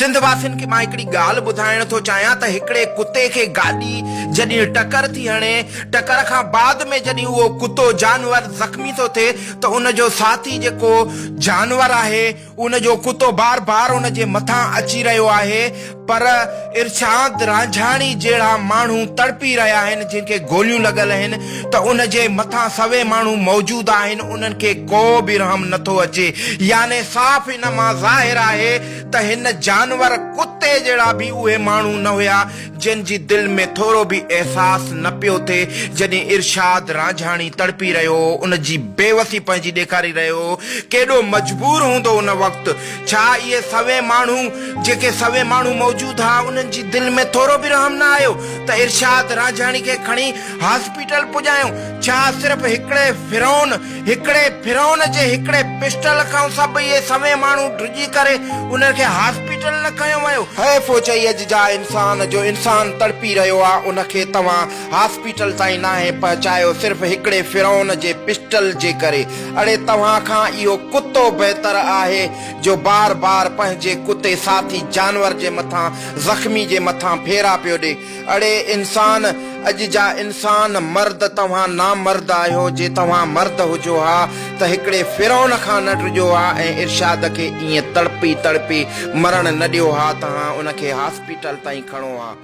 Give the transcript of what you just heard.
सिंध वासियुनि खे मां हिकिड़ी ॻाल्हि ॿुधाइण थो चाहियां त हिकिड़े कुते खे गाॾी जॾहिं टकर थी हणे, टकर खां बाद में जॾहिं उहो कुतो जानवर ज़ख़्मी थो थिए त उन जो साथी जेको जानवर आहे उन जो कुतो बार बार उन जे मथां अची रहियो आहे, पर इरशाद रांझाणी जहिड़ा माण्हू तड़पी रहिया आहिनि जिनखे गोलियूं लॻल आहिनि त उन जे मथां सवे माण्हू मौजूद आहिनि, उन्हनि खे को बि रहम नथो अचे। याने साफ़ इन मां ज़ाहिर आहे त हिन जानवर कुते जहिड़ा बि उहे माण्हू न हुया जिन जी दिल में थोरो बि एहसास न पियो थिए जॾहिं इरशाद रांझाणी तड़पी रहियो, उन जी बेवसी पंहिंजी ॾेखारी रहियो, केॾो मजबूर हूंदो उन वक़्तु। छा इहे सवे माण्हू जेके सवे माण्हू मौजूद हा उन्हनि जी दिल में थोरो बि रहम न आयो त इरशाद रांझाणी खे खणी हॉस्पिटल पुॼायूं? छा सिर्फ़ हिकिड़े फिरौन जे हिकिड़े पिस्टल खां सभु इहे सवे माण्हू ड्रिजी करे उन्हनि खे हॉस्पिटल न खयो वियो? हैफ़ो चई अॼु जा इंसान जो इंसान तड़पी रहियो आहे उनखे तव्हां हॉस्पिटल ताईं नाहे पहुचायो सिर्फ़ हिकिड़े फिरौन जे पिस्टल जे करे। अड़े तव्हां खां इहो कुतो बहितर आहे जो बार बार पंहिंजे कुते साथी जानवर जे मथां ज़ख़्मी जे मथां फेरा पियो ॾे। अड़े इंसान, अॼु जा इंसान मर्द तव्हां ना मर्द आहियो। जे तव्हां मर्द हुजो हा त हिकिड़े फिरौन खां न ड्रिजो हा ऐं इरशाद खे ईअं तड़पी तड़पी मरण न ॾियो हा, तव्हां उनखे हॉस्पिटल ताईं खणो हा।